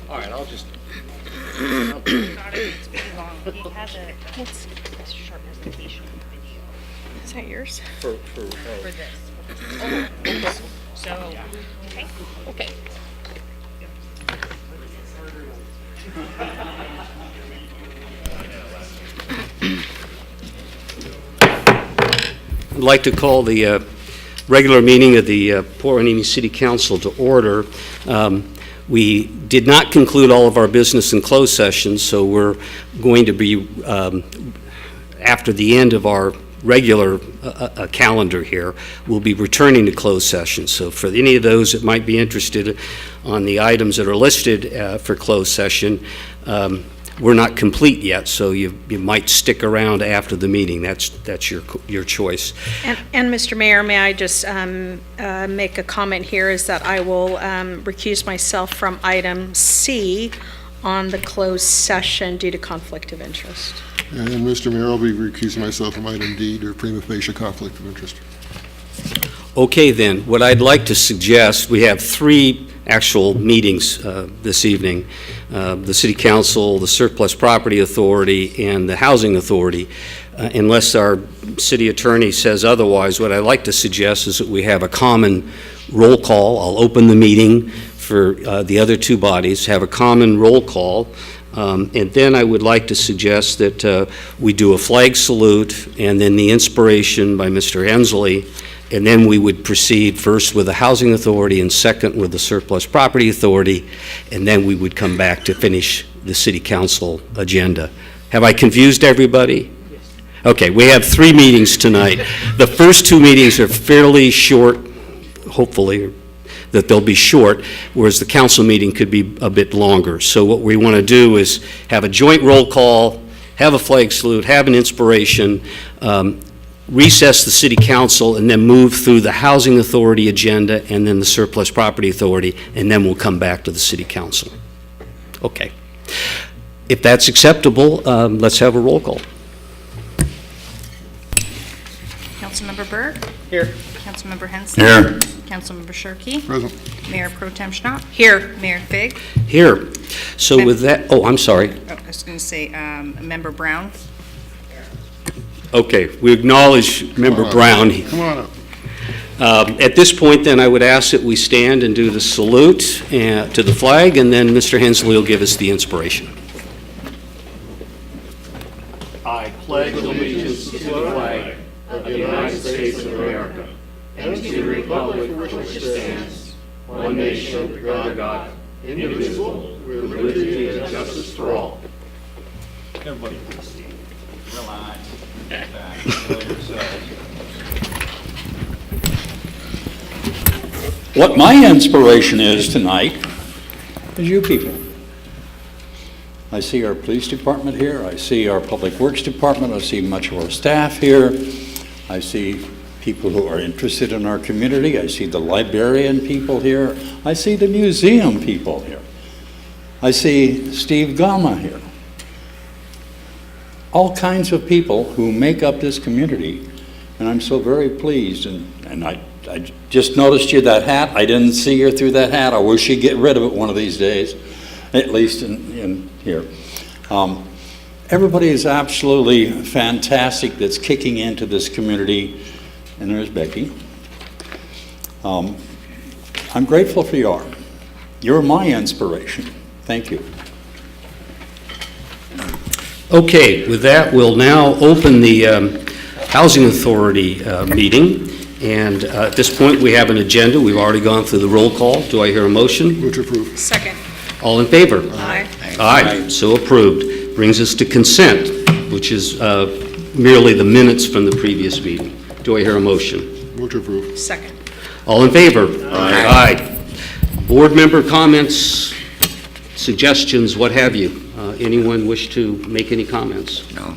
All right, I'll just. Got it. It's pretty long. He has a short presentation video Is that yours? For for this. So, okay. Okay. I'd like to call the regular meeting of the Port Hueneme City Council to order. We did not conclude all of our business in closed session, so we're going to be, after the end of our regular calendar here, we'll be returning to closed session. So for any of those that might be interested on the items that are listed for closed session, we're not complete yet, so you might stick around after the meeting. That's your choice. And Mr. Mayor, may I just make a comment here, is that I will recuse myself from item C on the closed session due to conflict of interest. And Mr. Mayor, I'll be recusing myself from item D to prima facie conflict of interest. Okay, then, what I'd like to suggest, we have three actual meetings this evening, the City Council, the Surplus Property Authority, and the Housing Authority. Unless our city attorney says otherwise, what I'd like to suggest is that we have a common roll call. I'll open the meeting for the other two bodies, have a common roll call, and then I would like to suggest that we do a flag salute and then the inspiration by Mr. Hensley. And then we would proceed first with the Housing Authority and second with the Surplus Property Authority, and then we would come back to finish the City Council agenda. Have I confused everybody? Yes. Okay, we have three meetings tonight. The first two meetings are fairly short, hopefully, that they'll be short, whereas the council meeting could be a bit longer. So what we want to do is have a joint roll call, have a flag salute, have an inspiration, recess the City Council, and then move through the Housing Authority agenda and then the Surplus Property Authority, and then we'll come back to the City Council. Okay. If that's acceptable, let's have a roll call. Councilmember Burke? Here. Councilmember Henson? Here. Councilmember Shirkey? Present. Mayor Pro Tem Schnapp? Here. Mayor Fig? Here. So with that, oh, I'm sorry. Oh, I was going to say, Member Brown? Okay, we acknowledge Member Brown. Come on up. At this point, then, I would ask that we stand and do the salute to the flag, and then Mr. Hensley will give us the inspiration. I pledge allegiance to the flag of the United States of America and to the republic for which it stands, one nation, under God, indivisible, with liberty and justice for all. Everybody, relax. What my inspiration is tonight is you people. I see our police department here. I see our public works department. I see much of our staff here. I see people who are interested in our community. I see the librarian people here. I see the museum people here. I see Steve Gama here. All kinds of people who make up this community, and I'm so very pleased. And I just noticed you that hat. I didn't see you through that hat. I wish you'd get rid of it one of these days, at least in here. Everybody is absolutely fantastic that's kicking into this community, and there's Becky. I'm grateful for you. You're my inspiration. Thank you. Okay, with that, we'll now open the Housing Authority meeting. And at this point, we have an agenda. We've already gone through the roll call. Do I hear a motion? Move to approve. Second. All in favor? Aye. Aye, so approved. Brings us to consent, which is merely the minutes from the previous meeting. Do I hear a motion? Move to approve. Second. All in favor? Aye. Board member comments, suggestions, what have you? Anyone wish to make any comments? No.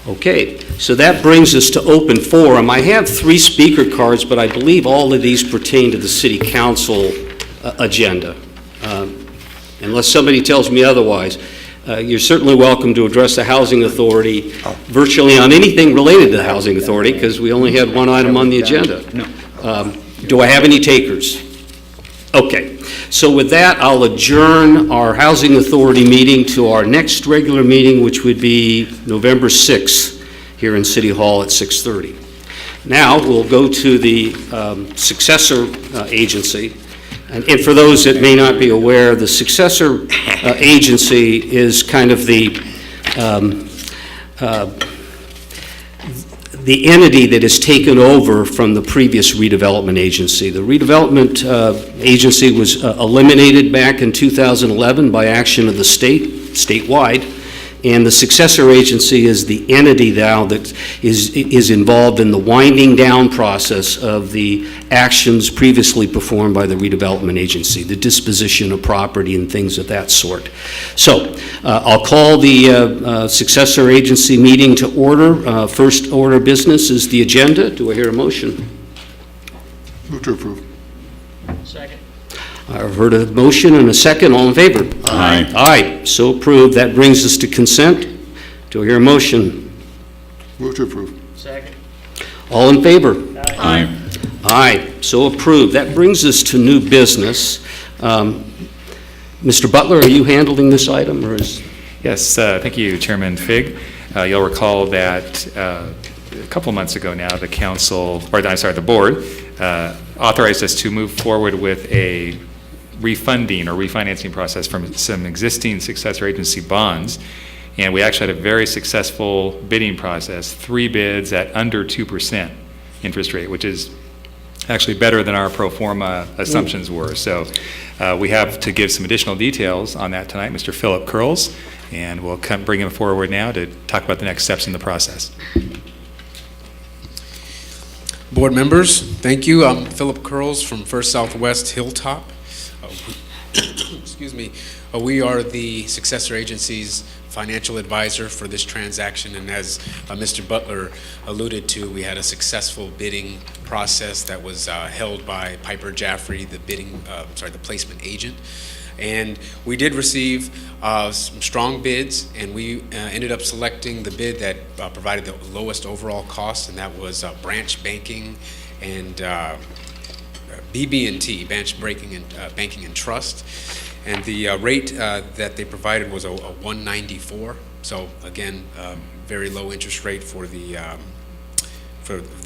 Okay, so that brings us to open forum. I have 3 speaker cards, but I believe all of these pertain to the City Council agenda. Unless somebody tells me otherwise, you're certainly welcome to address the Housing Authority virtually on anything related to the Housing Authority, because we only had one item on the agenda. No. Do I have any takers? Okay, so with that, I'll adjourn our Housing Authority meeting to our next regular meeting, which would be November 6th, here in City Hall at 6:30. Now, we'll go to the successor agency. And for those that may not be aware, the successor agency is kind of the entity that has taken over from the previous redevelopment agency. The redevelopment agency was eliminated back in 2011 by action of the statewide, and the successor agency is the entity now that is involved in the winding down process of the actions previously performed by the redevelopment agency, the disposition of property and things of that sort. So I'll call the successor agency meeting to order. First order of business is the agenda. Do I hear a motion? Move to approve. I've heard a motion and a second. All in favor? Aye. Aye, so approved. That brings us to consent. Do I hear a motion? Move to approve. All in favor? Aye. Aye, so approved. That brings us to new business. Mr. Butler, are you handling this item, or is? Yes, thank you, Chairman Fig. You'll recall that a couple months ago now, the board authorized us to move forward with a refunding or refinancing process from some existing successor agency bonds. And we actually had a very successful bidding process, 3 bids at under 2% interest rate, which is actually better than our pro forma assumptions were. So we have to give some additional details on that tonight, Mr. Philip Curls, and we'll bring him forward now to talk about the next steps in the process. Board members, thank you. I'm Philip Curls from First Southwest Hilltop. Excuse me. We are the successor agency's financial advisor for this transaction, and as Mr. Butler alluded to, we had a successful bidding process that was held by Piper Jaffray, the placement agent. And we did receive some strong bids, and we ended up selecting the bid that provided the lowest overall cost, and that was Branch Banking and BB&T, Branch Banking and Trust. And the rate that they provided was a 194. So again, very low interest rate for the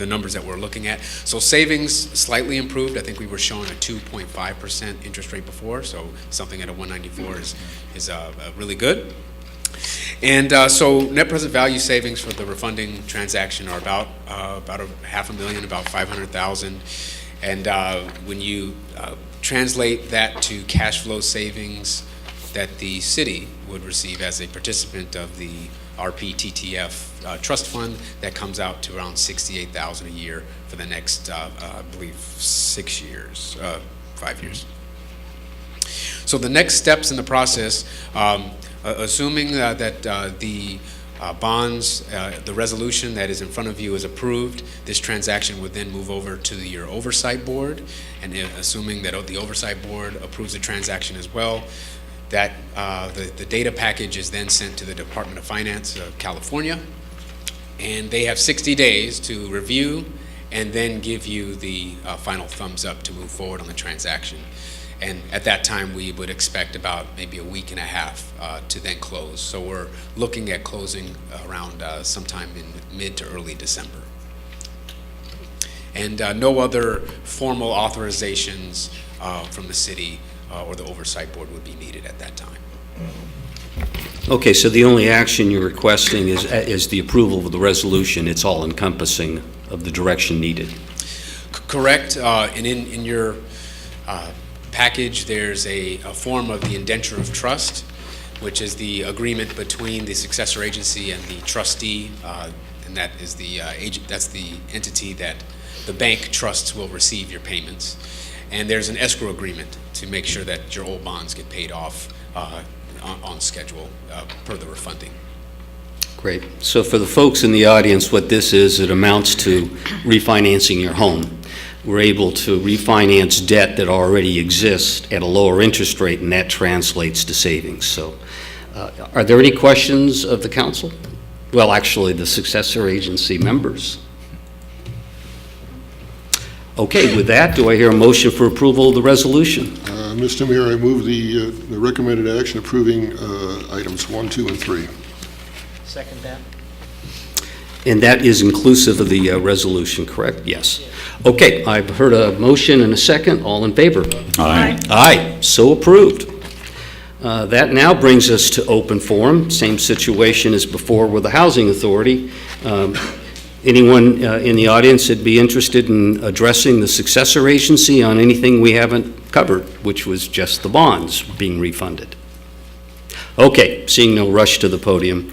numbers that we're looking at. So savings slightly improved. I think we were showing a 2.5% interest rate before, so something at a 194 is really good. And so net present value savings for the refunding transaction are about $500,000, about $500,000. And when you translate that to cash flow savings that the city would receive as a participant of the RPTTF trust fund, that comes out to around $68,000 a year for the next, I believe, 5 years. So the next steps in the process, assuming that the bonds, the resolution that is in front of you is approved, this transaction would then move over to your oversight board, and assuming that the oversight board approves the transaction as well, that the data package is then sent to the Department of Finance of California, and they have 60 days to review and then give you the final thumbs up to move forward on the transaction. And at that time, we would expect about maybe a week and a half to then close. So we're looking at closing around sometime in mid to early December. And no other formal authorizations from the city or the oversight board would be needed at that time. Okay, so the only action you're requesting is the approval of the resolution. It's all encompassing of the direction needed. Correct. And in your package, there's a form of the indenture of trust, which is the agreement between the successor agency and the trustee, and that is that's the entity that the bank trusts will receive your payments. And there's an escrow agreement to make sure that your old bonds get paid off on schedule per the refunding. Great. So for the folks in the audience, what this is, it amounts to refinancing your home. We're able to refinance debt that already exists at a lower interest rate, and that translates to savings. So are there any questions of the council? Well, actually, the successor agency members. Okay, with that, do I hear a motion for approval of the resolution? Mr. Mayor, I move the recommended action approving items 1, 2, and 3. Second that. And that is inclusive of the resolution, correct? Yes. Okay, I've heard a motion and a second. All in favor? Aye. Aye, so approved. That now brings us to open forum. Same situation as before with the Housing Authority. Anyone in the audience that'd be interested in addressing the successor agency on anything we haven't covered, which was just the bonds being refunded? Okay, seeing no rush to the podium.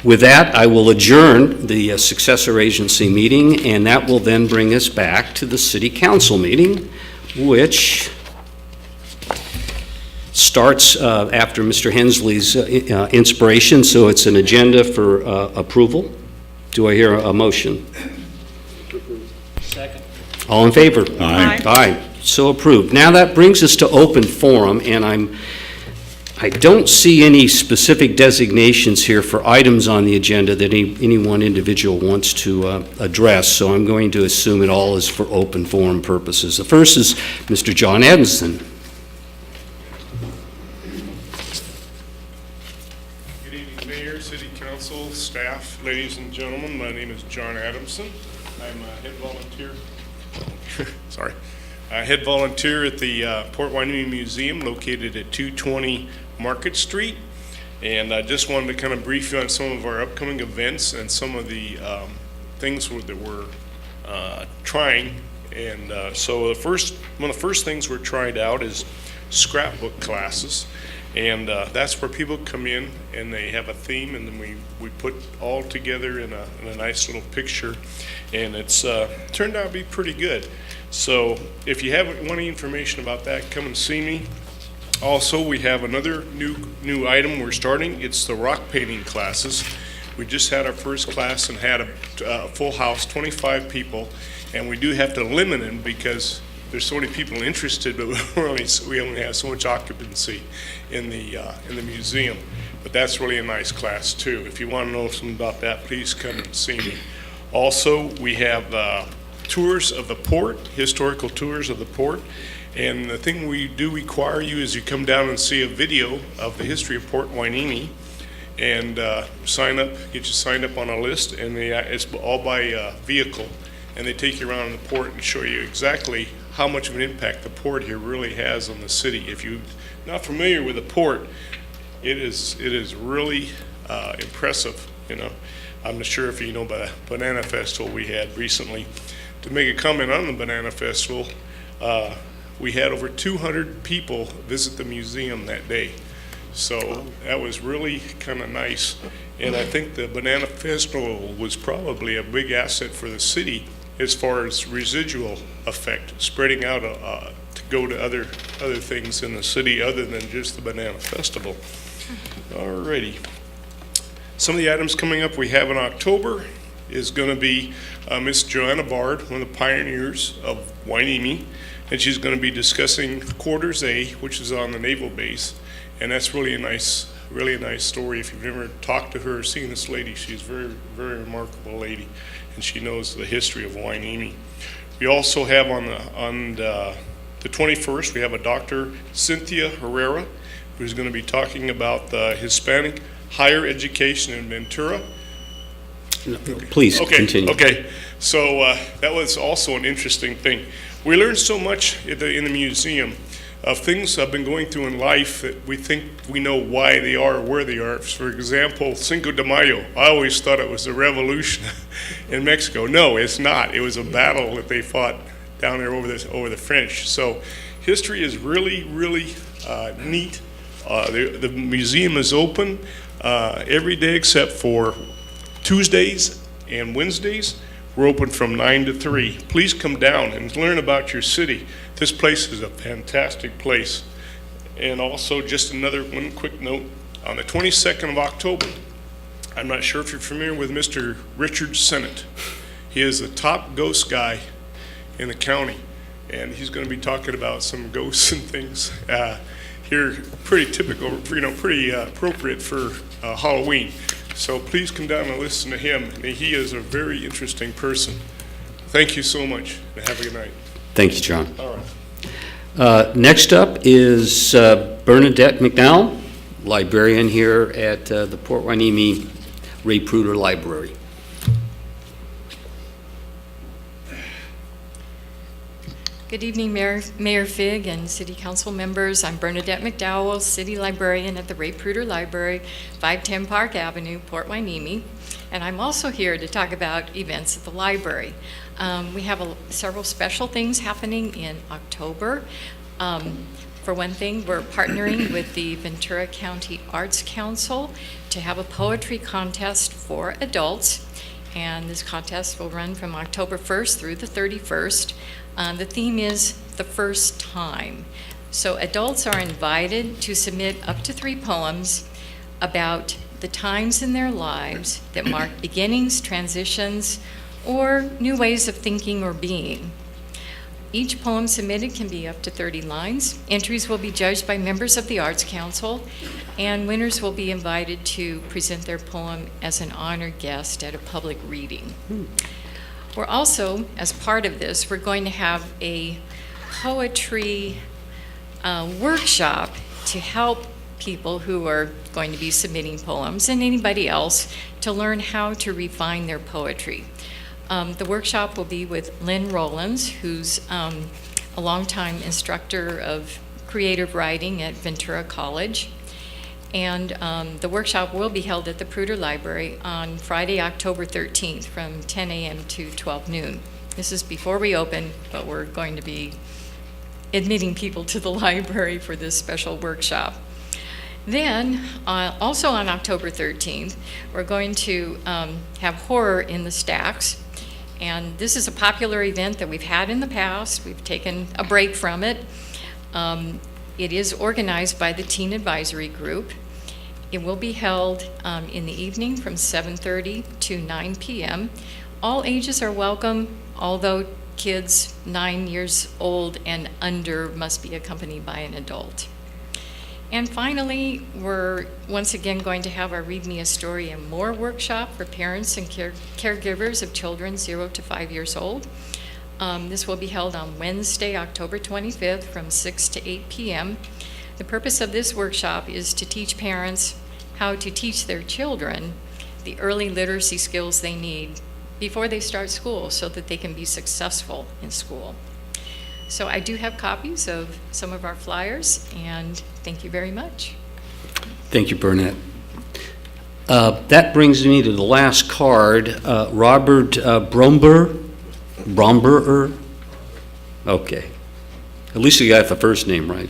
With that, I will adjourn the successor agency meeting, and that will then bring us back to the city council meeting, which starts after Mr. Hensley's inspiration, so it's an agenda for approval. Do I hear a motion? Second. All in favor? Aye. Aye, so approved. Now that brings us to open forum, and I don't see any specific designations here for items on the agenda that any one individual wants to address, so I'm going to assume it all is for open forum purposes. The first is Mr. John Adamson. Good evening, Mayor, City Council, staff, ladies and gentlemen. My name is John Adamson. I'm a head volunteer. Head volunteer at the Port Hueneme Museum, located at 220 Market Street. And I just wanted to kind of brief you on some of our upcoming events and some of the things that we're trying. And so one of the first things we're trying out is scrapbook classes. And that's where people come in and they have a theme, and then we put all together in a nice little picture, and it's turned out to be pretty good. So if you want any information about that, come and see me. Also, we have another new item we're starting. It's the rock painting classes. We just had our first class and had a full house, 25 people, and we do have to limit them because there's so many people interested, but we only have so much occupancy in the museum. But that's really a nice class too. If you want to know something about that, please come and see me. Also, we have tours of the port, historical tours of the port. And the thing we do require you is you come down and see a video of the history of Port Hueneme, and sign up, get you signed up on a list, and it's all by vehicle. And they take you around the port and show you exactly how much of an impact the port here really has on the city. If you're not familiar with the port, it is really impressive. You know, I'm not sure if you know about the Banana Festival we had recently. To make a comment on the Banana Festival, we had over 200 people visit the museum that day. So that was really kind of nice. And I think the Banana Festival was probably a big asset for the city as far as residual effect, spreading out to go to other things in the city other than just the Banana Festival. Alrighty. Some of the items coming up we have in October is going to be Miss Joanna Bard, one of the pioneers of Hueneme, and she's going to be discussing Quarters A, which is on the naval base, and that's really a nice story. If you've never talked to her or seen this lady, she's a very, very remarkable lady, and she knows the history of Hueneme. We also have on the 21st, we have a Dr. Cynthia Herrera, who's going to be talking about the Hispanic higher education in Ventura. Please continue. Okay, so that was also an interesting thing. We learned so much in the museum of things I've been going through in life that we think we know why they are or where they are. For example, Cinco de Mayo. I always thought it was a revolution in Mexico. No, it's not. It was a battle that they fought down there over the French. So history is really, really neat. The museum is open every day except for Tuesdays and Wednesdays. We're open from 9 to 3. Please come down and learn about your city. This place is a fantastic place. And also, just one quick note, on the 22nd of October, I'm not sure if you're familiar with Mr. Richard Sennett. He is the top ghost guy in the county, and he's going to be talking about some ghosts and things here, pretty typical, pretty appropriate for Halloween. So please come down and listen to him. He is a very interesting person. Thank you so much, and have a good night. Thank you, John. All right. Next up is Bernadette McDowell, librarian here at the Port Hueneme Ray Pruder Library. Good evening, Mayor Fig and City Council members. I'm Bernadette McDowell, City Librarian at the Ray Pruder Library, 510 Park Avenue, Port Hueneme. And I'm also here to talk about events at the library. We have several special things happening in October. For one thing, we're partnering with the Ventura County Arts Council to have a poetry contest for adults. And this contest will run from October 1st through the 31st. The theme is the first time. So adults are invited to submit up to 3 poems about the times in their lives that mark beginnings, transitions, or new ways of thinking or being. Each poem submitted can be up to 30 lines. Entries will be judged by members of the Arts Council, and winners will be invited to present their poem as an honored guest at a public reading. We're also, as part of this, we're going to have a poetry workshop to help people who are going to be submitting poems and anybody else to learn how to refine their poetry. The workshop will be with Lynn Rollins, who's a longtime instructor of creative writing at Ventura College. And the workshop will be held at the Pruder Library on Friday, October 13th from 10 a.m. to 12 noon. This is before we open, but we're going to be admitting people to the library for this special workshop. Then, also on October 13th, we're going to have Horror in the Stacks. And this is a popular event that we've had in the past. We've taken a break from it. It is organized by the Teen Advisory Group. It will be held in the evening from 7:30 to 9 p.m. All ages are welcome, although kids 9 years old and under must be accompanied by an adult. And finally, we're once again going to have our Read Me a Story and More workshop for parents and caregivers of children 0 to 5 years old. This will be held on Wednesday, October 25th from 6 to 8 p.m. The purpose of this workshop is to teach parents how to teach their children the early literacy skills they need before they start school so that they can be successful in school. So I do have copies of some of our flyers, and thank you very much. Thank you, Burnett. That brings me to the last card, Robert Bromberer? Okay. At least you got the first name right.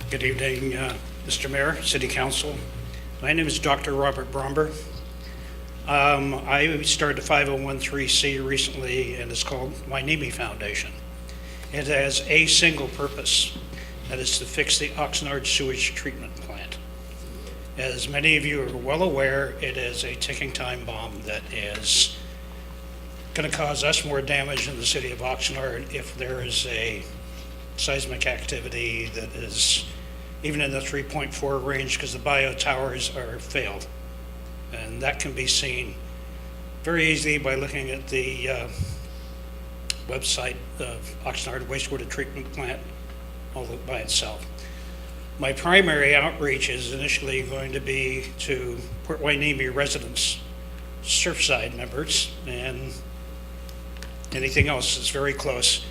Good evening, Mr. Mayor, City Council. My name is Dr. Robert Bromber. I started a 501(c) recently, and it's called Hueneme Foundation. It has a single purpose, that is to fix the Oxnard sewage treatment plant. As many of you are well aware, it is a ticking time bomb that is going to cause us more damage in the city of Oxnard if there is a seismic activity that is even in the 3.4 range, because the bio towers are failed. And that can be seen very easily by looking at the website of Oxnard Wastewater Treatment Plant all by itself. My primary outreach is initially going to be to Port Hueneme residents, Surfside members, and anything else that's very close,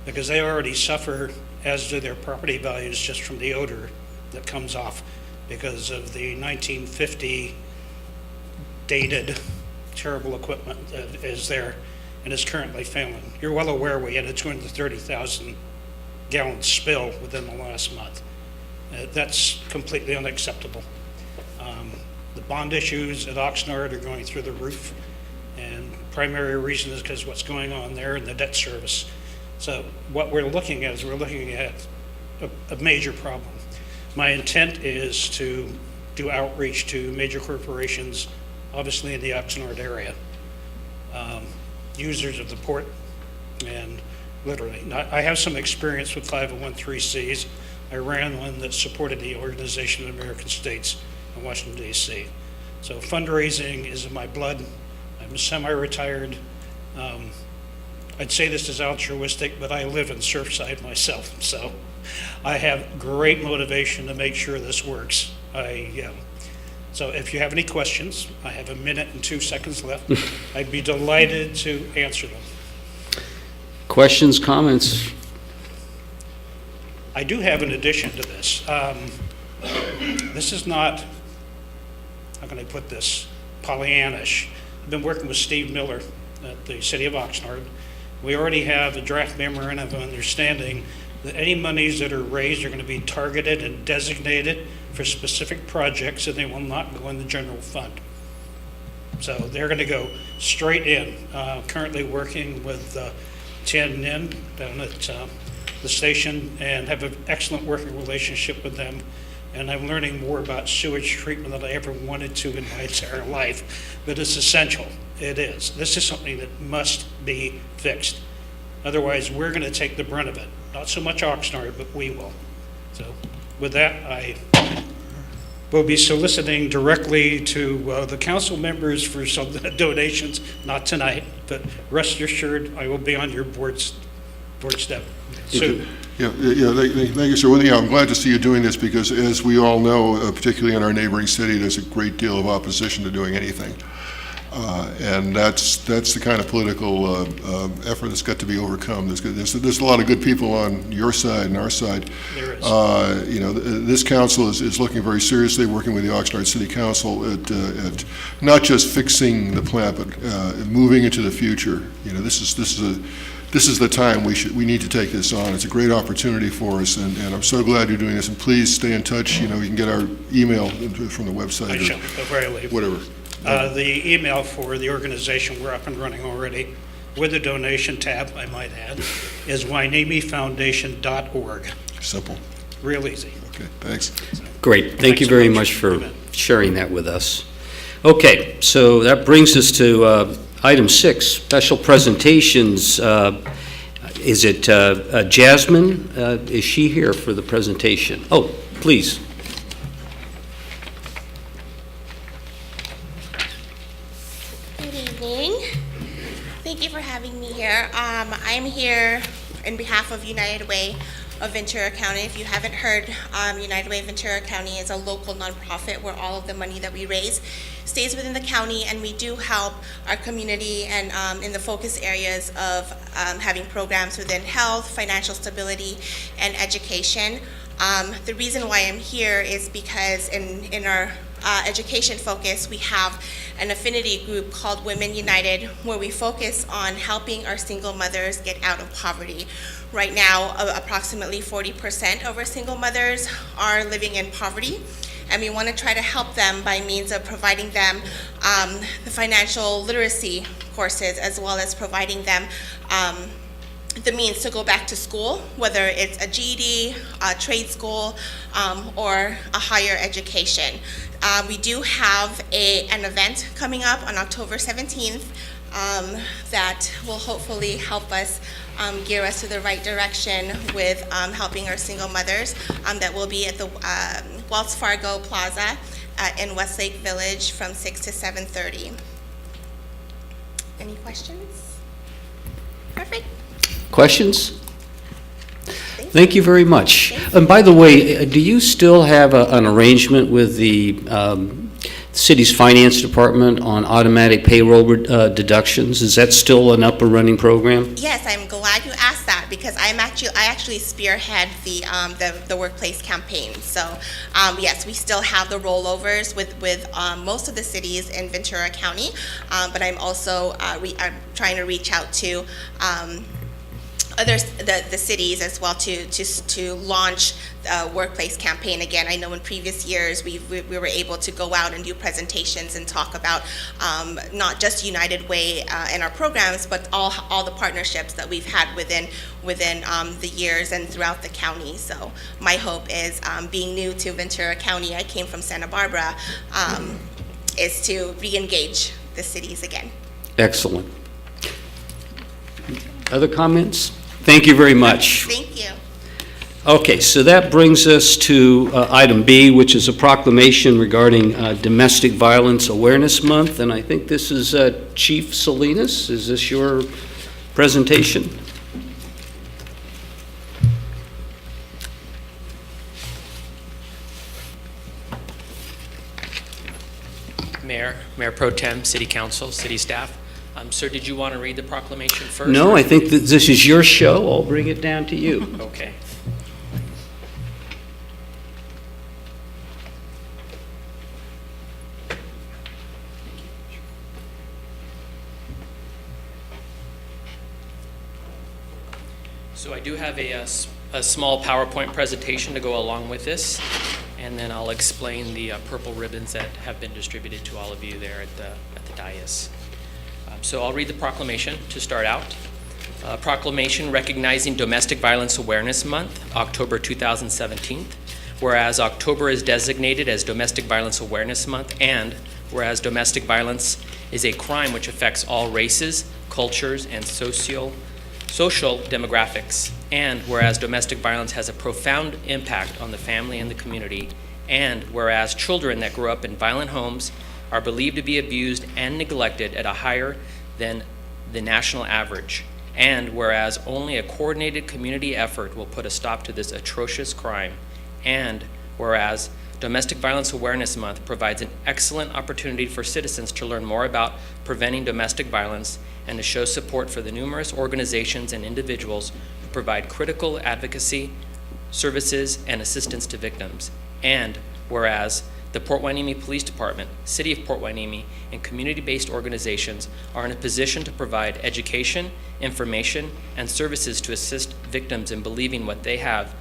because they already suffer, as do their property values, just from the odor that comes off because of the 1950 dated terrible equipment that is there and is currently failing. You're well aware we had a 230,000 gallon spill within the last month. That's completely unacceptable. The bond issues at Oxnard are going through the roof, and primary reason is because what's going on there in the debt service. So what we're looking at is we're looking at a major problem. My intent is to do outreach to major corporations, obviously in the Oxnard area, users of the port, and literally. Now, I have some experience with 501(c)(3)s. I ran one that supported the Organization of American States in Washington, D.C. So fundraising is in my blood. I'm semi-retired. I'd say this is altruistic, but I live in Surfside myself, so I have great motivation to make sure this works. So if you have any questions, I have 1 minute and 2 seconds left. I'd be delighted to answer them. Questions, comments? I do have an addition to this. This is not, how can I put this, Pollyannish. I've been working with Steve Miller at the City of Oxnard. We already have a draft memorandum of understanding that any monies that are raised are going to be targeted and designated for specific projects, and they will not go in the general fund. So they're going to go straight in. Currently working with Tian Nin down at the station and have an excellent working relationship with them. And I'm learning more about sewage treatment than I ever wanted to in my entire life. But it's essential. It is. This is something that must be fixed. Otherwise, we're going to take the brunt of it. Not so much Oxnard, but we will. So with that, I will be soliciting directly to the council members for some donations, not tonight, but rest assured I will be on your board step soon. Yeah, thank you, sir. One thing, I'm glad to see you doing this because, as we all know, particularly in our neighboring city, there's a great deal of opposition to doing anything. And that's the kind of political effort that's got to be overcome. There's a lot of good people on your side and our side. There is. This council is looking very seriously, working with the Oxnard City Council at not just fixing the plant, but moving into the future. This is the time we need to take this on. It's a great opportunity for us, and I'm so glad you're doing this. And please stay in touch. You can get our email from the website. I shall, before I leave. Whatever. The email for the organization, we're up and running already, with the donation tab, I might add, is wainemefoundation.org. Simple. Real easy. Okay, thanks. Great. Thank you very much for sharing that with us. Okay, so that brings us to item 6, special presentations. Is it Jasmine? Is she here for the presentation? Oh, please. Good evening. Thank you for having me here. I'm here in behalf of United Way of Ventura County. If you haven't heard, United Way of Ventura County is a local nonprofit where all of the money that we raise stays within the county, and we do help our community and in the focus areas of having programs within health, financial stability, and education. The reason why I'm here is because in our education focus, we have an affinity group called Women United, where we focus on helping our single mothers get out of poverty. Right now, approximately 40% of our single mothers are living in poverty, and we want to try to help them by means of providing them the financial literacy courses, as well as providing them the means to go back to school, whether it's a GED, a trade school, or a higher education. We do have an event coming up on October 17th that will hopefully help us gear us to the right direction with helping our single mothers. That will be at the Wells Fargo Plaza in Westlake Village from 6 to 7:30. Any questions? Perfect. Questions? Thank you very much. And by the way, do you still have an arrangement with the city's finance department on automatic payroll deductions? Is that still an up and running program? Yes, I'm glad you asked that because I actually spearhead the workplace campaign. So yes, we still have the rollovers with most of the cities in Ventura County, but I'm also I'm trying to reach out to the cities as well to launch a workplace campaign again. I know in previous years we were able to go out and do presentations and talk about not just United Way and our programs, but all the partnerships that we've had within the years and throughout the county. So my hope is, being new to Ventura County, I came from Santa Barbara, is to re-engage the cities again. Excellent. Other comments? Thank you very much. Thank you. Okay, so that brings us to item B, which is a proclamation regarding Domestic Violence Awareness Month, and I think this is Chief Salinas. Is this your presentation? Mayor Pro Tem, City Council, City Staff. Sir, did you want to read the proclamation first? No, or- I think that this is your show. I'll bring it down to you. Okay. So I do have a small PowerPoint presentation to go along with this, and then I'll explain the purple ribbons that have been distributed to all of you there at the dais. So I'll read the proclamation to start out. Proclamation recognizing Domestic Violence Awareness Month, October 2017. Whereas October is designated as Domestic Violence Awareness Month, and whereas domestic violence is a crime which affects all races, cultures, and social demographics, and whereas domestic violence has a profound impact on the family and the community, and whereas children that grow up in violent homes are believed to be abused and neglected at a higher than the national average, and whereas only a coordinated community effort will put a stop to this atrocious crime, and whereas Domestic Violence Awareness Month provides an excellent opportunity for citizens to learn more about preventing domestic violence and to show support for the numerous organizations and individuals who provide critical advocacy, services, and assistance to victims. And whereas the Port Hueneme Police Department, City of Port Hueneme, and community-based organizations are in a position to provide education, information, and services to assist victims in believing what they have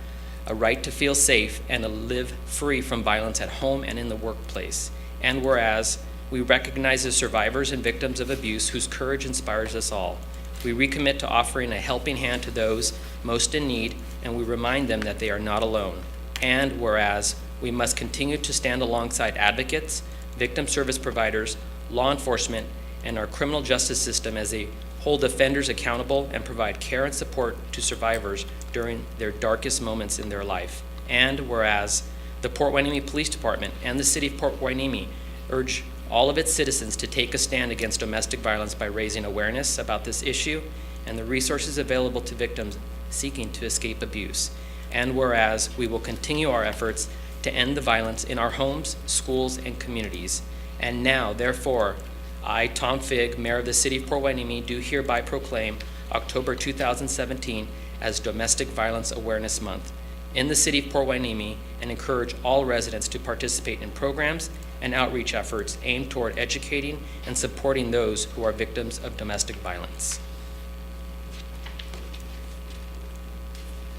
a right to feel safe and to live free from violence at home and in the workplace. And whereas we recognize the survivors and victims of abuse whose courage inspires us all. We recommit to offering a helping hand to those most in need, and we remind them that they are not alone. And whereas we must continue to stand alongside advocates, victim service providers, law enforcement, and our criminal justice system as they hold offenders accountable and provide care and support to survivors during their darkest moments in their life. And whereas the Port Hueneme Police Department and the City of Port Hueneme urge all of its citizens to take a stand against domestic violence by raising awareness about this issue and the resources available to victims seeking to escape abuse. And whereas we will continue our efforts to end the violence in our homes, schools, and communities. And now, therefore, I, Tom Figg, Mayor of the City of Port Hueneme, do hereby proclaim October 2017 as Domestic Violence Awareness Month in the City of Port Hueneme and encourage all residents to participate in programs and outreach efforts aimed toward educating and supporting those who are victims of domestic violence.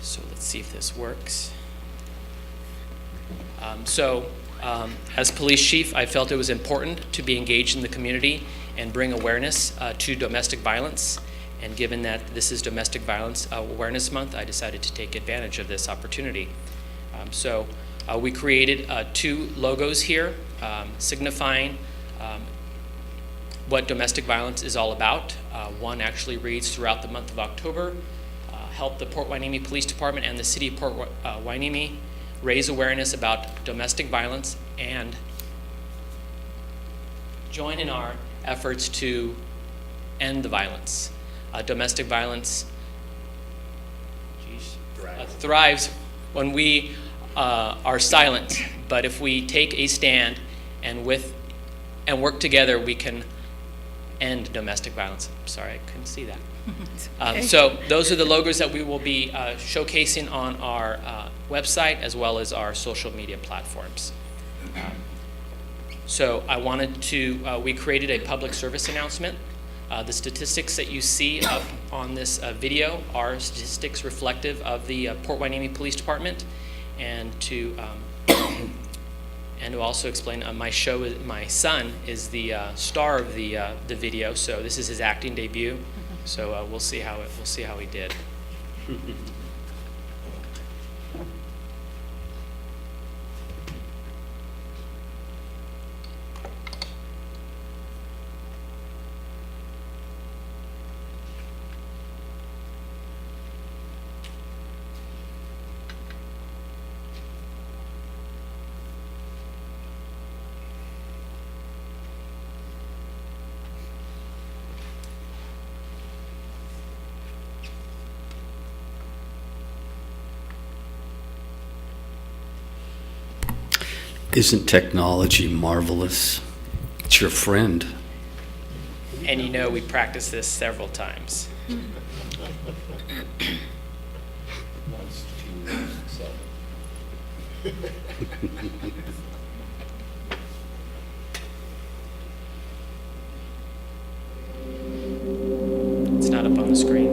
So let's see if this works. As police chief, I felt it was important to be engaged in the community and bring awareness to domestic violence. And given that this is Domestic Violence Awareness Month, I decided to take advantage of this opportunity. We created two logos here signifying what domestic violence is all about. One actually reads throughout the month of October, help the Port Hueneme Police Department and the City of Port Hueneme raise awareness about domestic violence and join in our efforts to end the violence. Domestic violence thrives when we are silent, but if we take a stand and work together, we can end domestic violence. Sorry, I couldn't see that. Okay. So those are the logos that we will be showcasing on our website as well as our social media platforms. So I wanted to, we created a public service announcement. The statistics that you see up on this video are statistics reflective of the Port Hueneme Police Department. And to also explain, my son is the star of the video, so this is his acting debut. So we'll see how he did. Isn't technology marvelous? It's your friend. And you know, we practiced this several times. It's not up on the screen.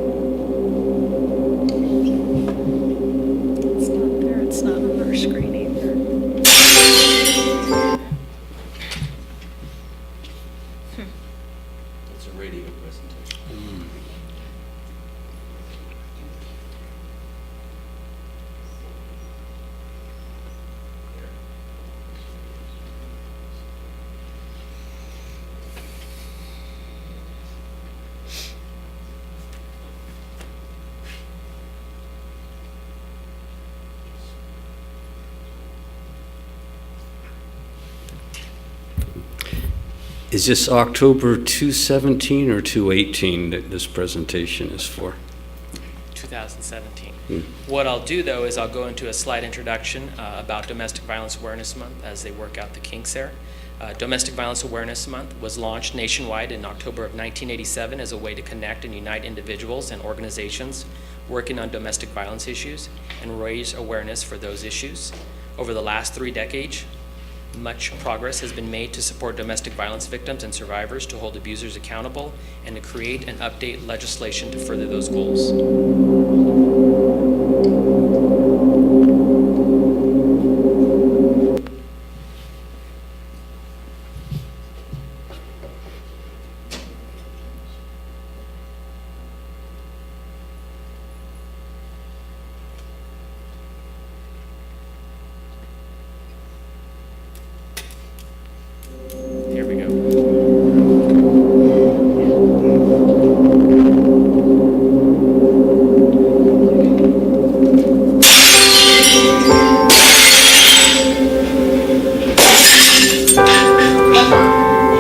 It's not there, it's not on our screen either. It's a radio presentation. Is this October 217 or 218 that this presentation is for? 2017. What I'll do, though, is I'll go into a slight introduction about Domestic Violence Awareness Month as they work out the kinks there. Domestic Violence Awareness Month was launched nationwide in October of 1987 as a way to connect and unite individuals and organizations working on domestic violence issues and raise awareness for those issues. Over the last 3 decades, much progress has been made to support domestic violence victims and survivors, to hold abusers accountable, and to create and update legislation to further those goals. Here we go.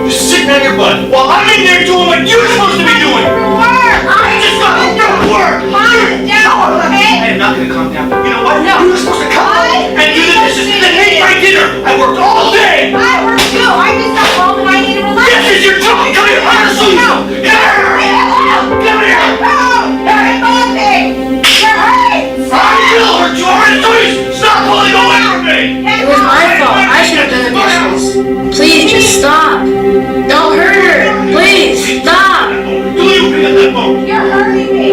You're sitting on your butt while I'm in there doing what you're supposed to be doing. I just got home from work. I am not gonna calm down. You know what? You were supposed to come home and do the dishes and make my dinner. I worked all day. I work too. I just got home and I need to relax. This is your job. Come here. I'm gonna show you something. Come here. Come here. You're nothing. You're hurt. I will hurt you. I'm gonna show you. Stop pulling away from me. It was my fault. I should have done the dishes. Please just stop. Don't hurt her. Please stop. Do you pick up that phone? You're hurting me.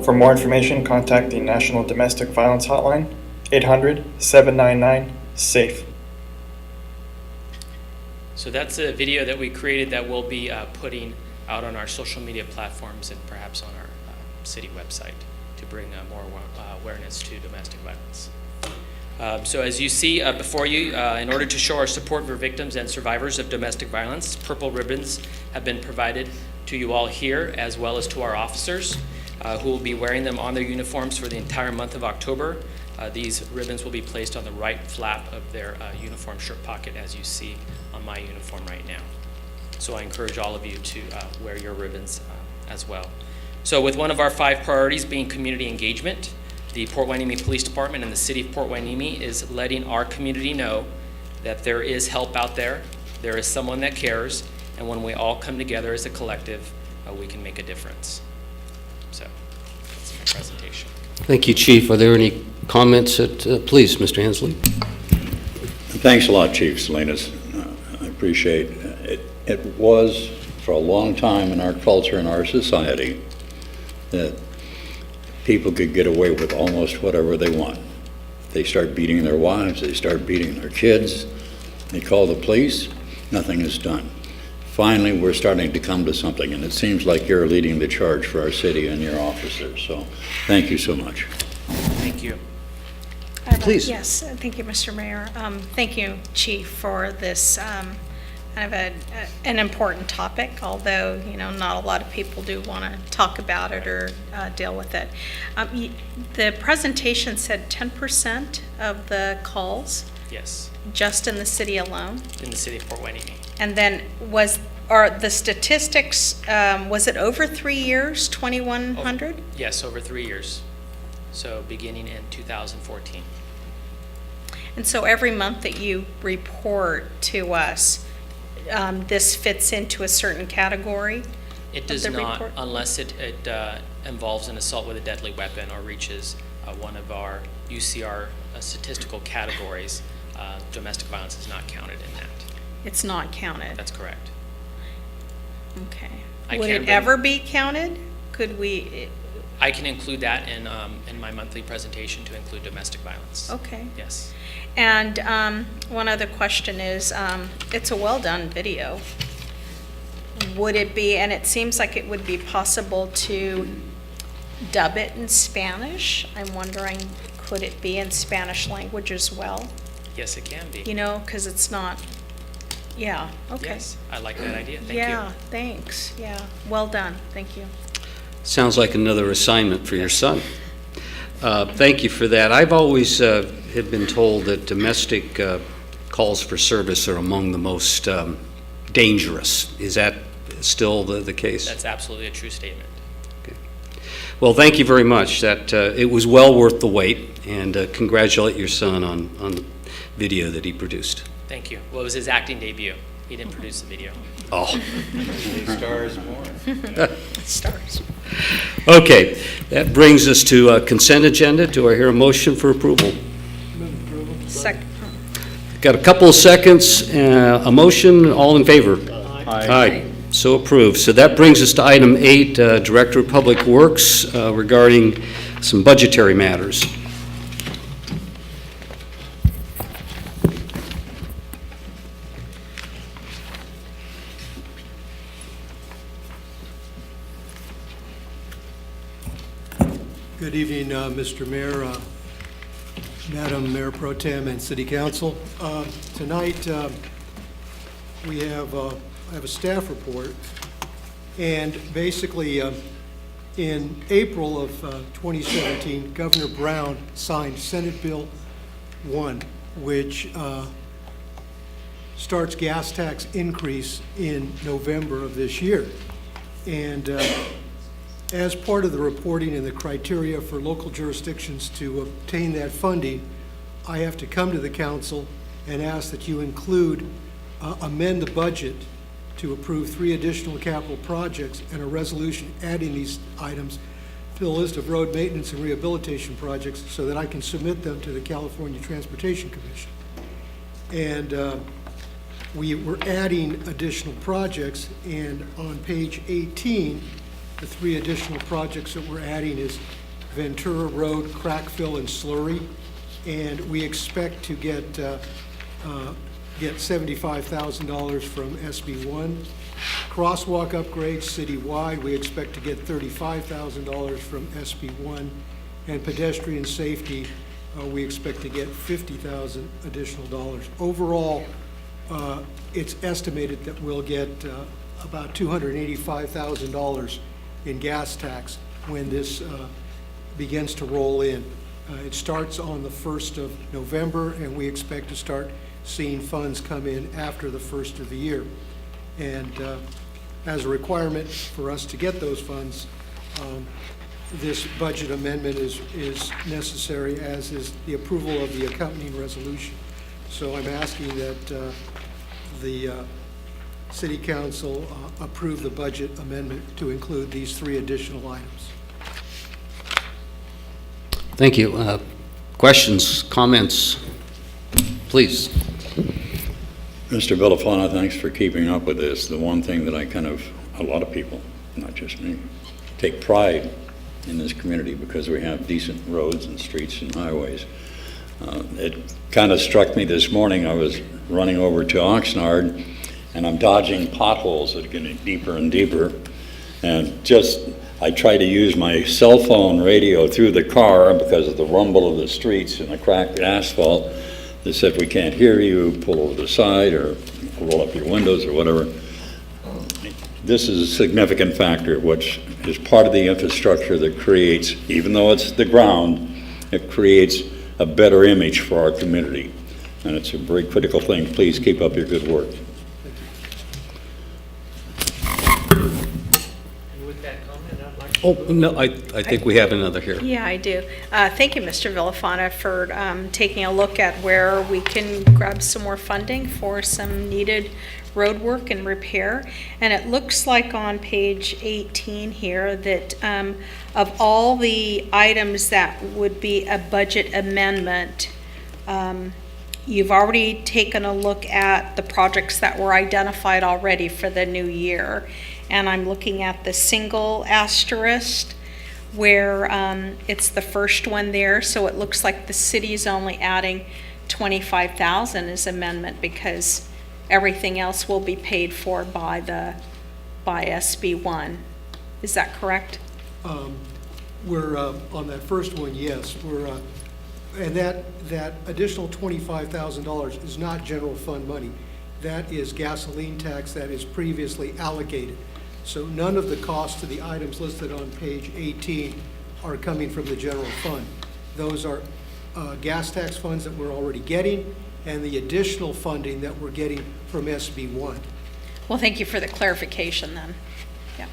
For more information, contact the National Domestic Violence Hotline, 800-799-SAFE. So that's a video that we created that we'll be putting out on our social media platforms and perhaps on our city website to bring more awareness to domestic violence. So as you see before you, in order to show our support for victims and survivors of domestic violence, purple ribbons have been provided to you all here, as well as to our officers, who will be wearing them on their uniforms for the entire month of October. These ribbons will be placed on the right flap of their uniform shirt pocket, as you see on my uniform right now. So I encourage all of you to wear your ribbons as well. So with one of our 5 priorities being community engagement, the Port Hueneme Police Department and the City of Port Hueneme is letting our community know that there is help out there is someone that cares, and when we all come together as a collective, we can make a difference. So that's my presentation. Thank you, Chief. Are there any comments? Please, Mr. Hensley. Thanks a lot, Chief Salinas. I appreciate it. It was for a long time in our culture and our society that people could get away with almost whatever they want. They start beating their wives, they start beating their kids, they call the police, nothing is done. Finally, we're starting to come to something, and it seems like you're leading the charge for our city and your officers, so thank you so much. Thank you. Please. Yes, thank you, Mr. Mayor. Thank you, Chief, for this kind of an important topic, although, not a lot of people do want to talk about it or deal with it. The presentation said 10% of the calls, Yes, just in the city alone? in the city of Port Hueneme. And then are the statistics, was it over 3 years, 2,100? Yes, over 3 years. So beginning in 2014. And so every month that you report to us, this fits into a certain category? It does the not, report? unless it involves an assault with a deadly weapon or reaches one of our UCR statistical categories. Domestic violence is not counted in that. It's not counted? That's correct. Okay. I Would can it ever be counted? Could we, I can include that in my monthly presentation to include domestic violence. okay. Yes. And one other question is, it's a well-done video. Would it be, and it seems like it would be possible to dub it in Spanish? I'm wondering, could it be in Spanish language as well? Yes, it can be. Because it's not, yeah, okay. Yes, I like that idea. Thank you. Yeah, thanks, yeah. Well done, thank you. Sounds like another assignment for your son. Thank you for that. I've always have been told that domestic calls for service are among the most dangerous. Is that still the case? That's absolutely a true statement. Well, thank you very much. That it was well worth the wait, and congratulate your son on the video that he produced. Thank you. Well, it was his acting debut. He didn't produce the video. Oh. Stars more. Stars. Okay, that brings us to consent agenda. Do I hear a motion for approval? Second. Got a couple of seconds. A motion. All in favor? Aye. So approved. So that brings us to item 8, Director of Public Works, regarding some budgetary matters. Good evening, Mr. Mayor, Madam Mayor Pro Tem, and City Council. Tonight, we have I have a staff report, and basically, in April of 2017, Governor Brown signed Senate Bill 1, which starts gas tax increase in November of this year. And as part of the reporting and the criteria for local jurisdictions to obtain that funding, I have to come to the council and ask that you amend the budget to approve 3 additional capital projects and a resolution adding these items to the list of road maintenance and rehabilitation projects so that I can submit them to the California Transportation Commission. And we were adding additional projects, and on page 18, the 3 additional projects that we're adding is Ventura Road, crack fill, and slurry. And we expect to get $75,000 from SB1. Crosswalk upgrades citywide, we expect to get $35,000 from SB1. And pedestrian safety, we expect to get $50,000 additional dollars. Overall, it's estimated that we'll get about $285,000 in gas tax when this begins to roll in. It starts on the 1st of November, and we expect to start seeing funds come in after the 1st of the year. And as a requirement for us to get those funds, this budget amendment is necessary, as is the approval of the accompanying resolution. So I'm asking that the City Council approve the budget amendment to include these 3 additional items. Thank you. Questions, comments? Please. Mr. Villafana, thanks for keeping up with this. The one thing that a lot of people, not just me, take pride in this community because we have decent roads and streets and highways. It kind of struck me this morning. I was running over to Oxnard, and I'm dodging potholes that are getting deeper and deeper. And I try to use my cell phone radio through the car because of the rumble of the streets and the cracked asphalt. They said, we can't hear you, pull over the side or roll up your windows or whatever. This is a significant factor, which is part of the infrastructure that creates, even though it's the ground, it creates a better image for our community. And it's a very critical thing. Please keep up your good work. Oh, no, I think we have another here. Yeah, I do. Thank you, Mr. Villafana, for taking a look at where we can grab some more funding for some needed road work and repair. And it looks like on page 18 here that of all the items that would be a budget amendment, you've already taken a look at the projects that were identified already for the new year. And I'm looking at the single asterisk where it's the first one there. So it looks like the city's only adding $25,000 as amendment because everything else will be paid for by SB1. Is that correct? We're, on that first one, yes, and that additional $25,000 is not general fund money. That is gasoline tax that is previously allocated. So none of the costs to the items listed on page 18 are coming from the general fund. Those are gas tax funds that we're already getting and the additional funding that we're getting from SB1. Well, thank you for the clarification then. Yeah.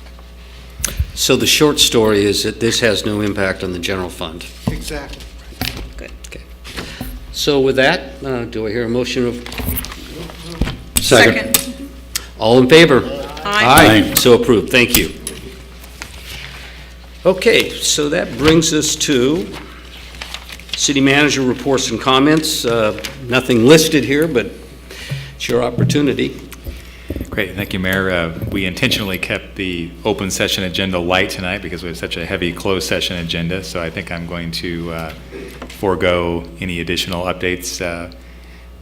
So the short story is that this has no impact on the general fund. Exactly. Good. Okay. So with that, do I hear a motion of? Second. All in favor? Aye. So approved. Thank you. Okay, so that brings us to city manager reports and comments. Nothing listed here, but it's your opportunity. Great, thank you, Mayor. We intentionally kept the open session agenda light tonight because we have such a heavy closed session agenda, so I think I'm going to forego any additional updates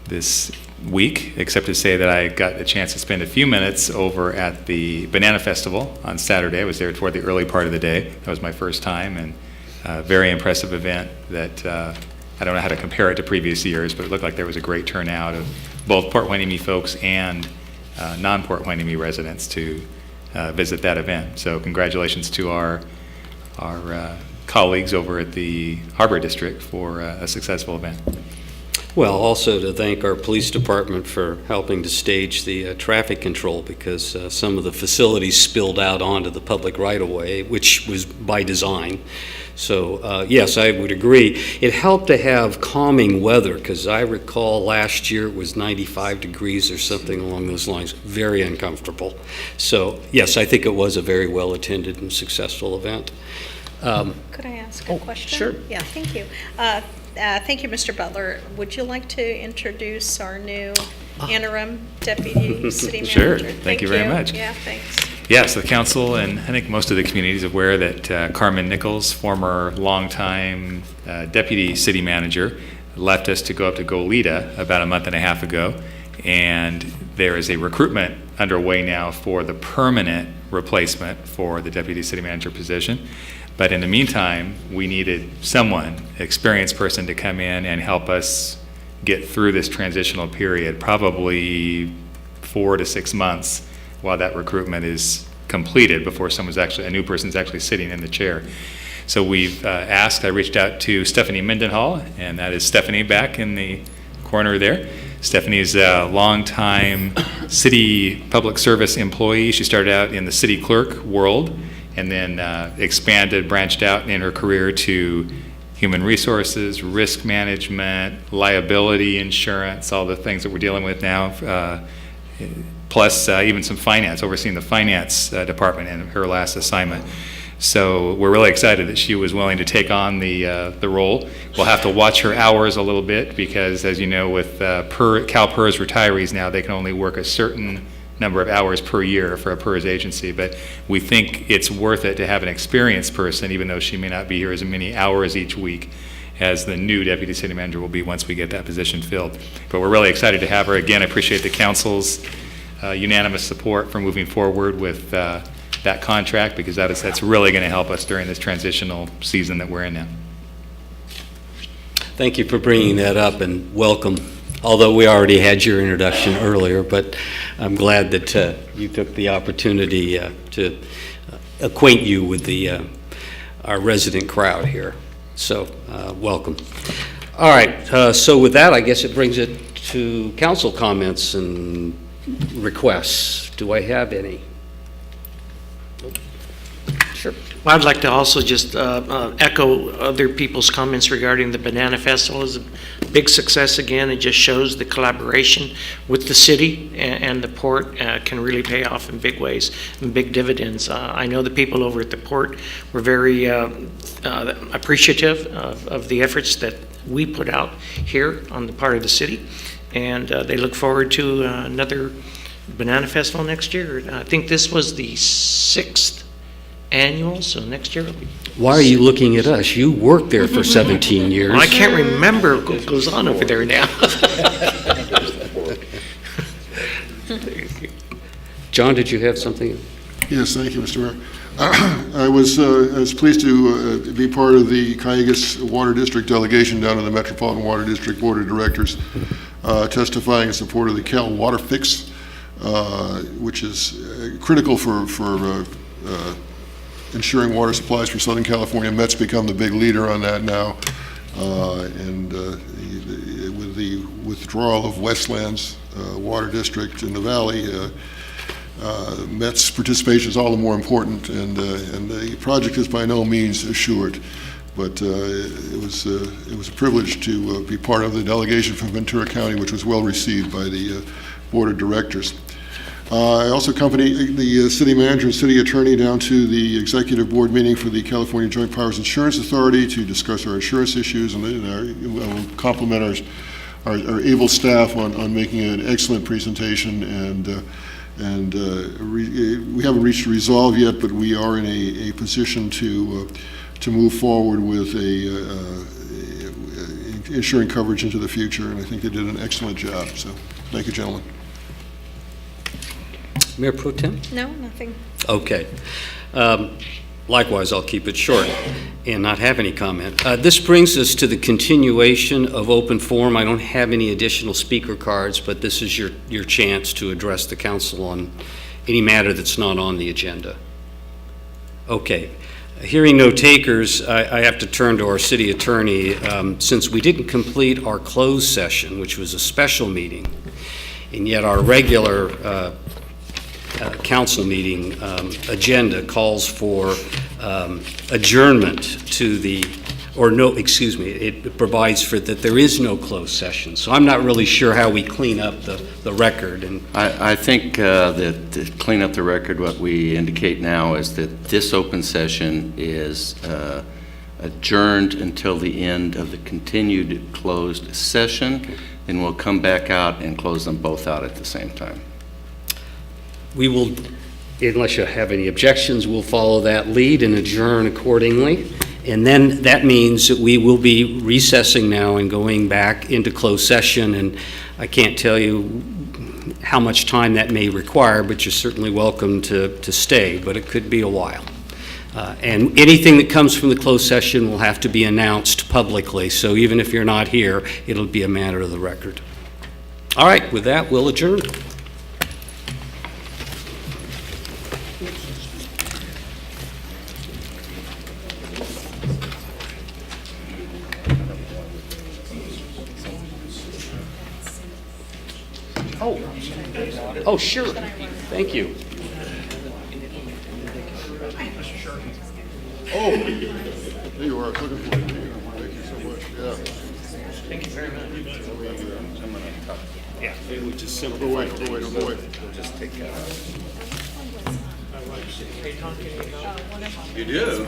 this week, except to say that I got a chance to spend a few minutes over at the Banana Festival on Saturday. I was there toward the early part of the day. That was my first time, and a very impressive event that I don't know how to compare it to previous years, but it looked like there was a great turnout of both Port Hueneme folks and non-Port Hueneme residents to visit that event. So congratulations to our colleagues over at the Harbor District for a successful event. Well, also to thank our police department for helping to stage the traffic control because some of the facilities spilled out onto the public right-of-way, which was by design. So, yes, I would agree. It helped to have calming weather because I recall last year it was 95 degrees or something along those lines, very uncomfortable. So, yes, I think it was a very well-attended and successful event. Could I ask a question? Sure. Yeah, thank you. Thank you, Mr. Butler. Would you like to introduce our new interim deputy city manager? Sure. Thank you very much. Yeah, thanks. Yes, the council and I think most of the community is aware that Carmen Nichols, former longtime deputy city manager, left us to go up to Goleta about a month and a half ago. And there is a recruitment underway now for the permanent replacement for the deputy city manager position. But in the meantime, we needed someone, an experienced person, to come in and help us get through this transitional period, probably 4 to 6 months while that recruitment is completed before a new person's actually sitting in the chair. So we've I reached out to Stephanie Mendenhall, and that is Stephanie back in the corner there. Stephanie is a longtime city public service employee. She started out in the city clerk world and then branched out in her career to human resources, risk management, liability insurance, all the things that we're dealing with now, plus even some finance, overseeing the finance department in her last assignment. So we're really excited that she was willing to take on the role. We'll have to watch her hours a little bit because, as you know, with CalPERS retirees now, they can only work a certain number of hours per year for a PERS agency, but we think it's worth it to have an experienced person, even though she may not be here as many hours each week as the new deputy city manager will be once we get that position filled. But we're really excited to have her. Again, I appreciate the council's unanimous support for moving forward with that contract, because that's really going to help us during this transitional season that we're in now. Thank you for bringing that up, and welcome. Although we already had your introduction earlier, but I'm glad that you took the opportunity to acquaint you with our resident crowd here. So, welcome. All right, so with that, I guess it brings it to council comments and requests. Do I have any? Sure. Well, I'd like to also just echo other people's comments regarding the Banana Festival. It's a big success again. It just shows the collaboration with the city and the port can really pay off in big ways and big dividends. I know the people over at the port were very appreciative of the efforts that we put out here on the part of the city, and they look forward to another Banana Festival next year. I think this was the 6th annual, so next year it'll be... Why are you looking at us? You worked there for 17 years. Well, I can't remember what goes on over there now. John, did you have something? Yes, thank you, Mr. Mayor. I was pleased to be part of the Cayugas Water District delegation down to the Metropolitan Water District Board of Directors, testifying in support of the Cal Water Fix, which is critical for ensuring water supplies for Southern California. Met's become the big leader on that now, and with the withdrawal of Westland's Water District in the Valley, Met's participation is all the more important, and the project is by no means assured. But it was a privilege to be part of the delegation from Ventura County, which was well received by the Board of Directors. I also accompanied the city manager and city attorney down to the executive board meeting for the California Joint Powers Insurance Authority to discuss our insurance issues, and I will compliment our able staff on making an excellent presentation. And we haven't reached a resolve yet, but we are in a position to move forward with ensuring coverage into the future, and I think they did an excellent job. So, thank you, gentlemen. Mayor Pro Tem? No, nothing. Okay. Likewise, I'll keep it short and not have any comment. This brings us to the continuation of open forum. I don't have any additional speaker cards, but this is your chance to address the council on any matter that's not on the agenda. Okay. Hearing no takers, I have to turn to our city attorney. Since we didn't complete our closed session, which was a special meeting, and yet our regular council meeting agenda calls for adjournment to the, or no, excuse me, it provides for that there is no closed session. So I'm not really sure how we clean up the record. And I think that to clean up the record, what we indicate now is that this open session is adjourned until the end of the continued closed session, and we'll come back out and close them both out at the same time. we will, unless you have any objections, we'll follow that lead and adjourn accordingly. And then that means that we will be recessing now and going back into closed session, and I can't tell you how much time that may require, but you're certainly welcome to stay, but it could be a while. And anything that comes from the closed session will have to be announced publicly, so even if you're not here, it'll be a matter of the record. All right, with that, we'll adjourn. Oh, sure. Thank you. Oh, there you are. Looking for you. Thank you so much. Yeah. Thank you very much. Yeah. Maybe we just simply wait. We'll just take I like You do?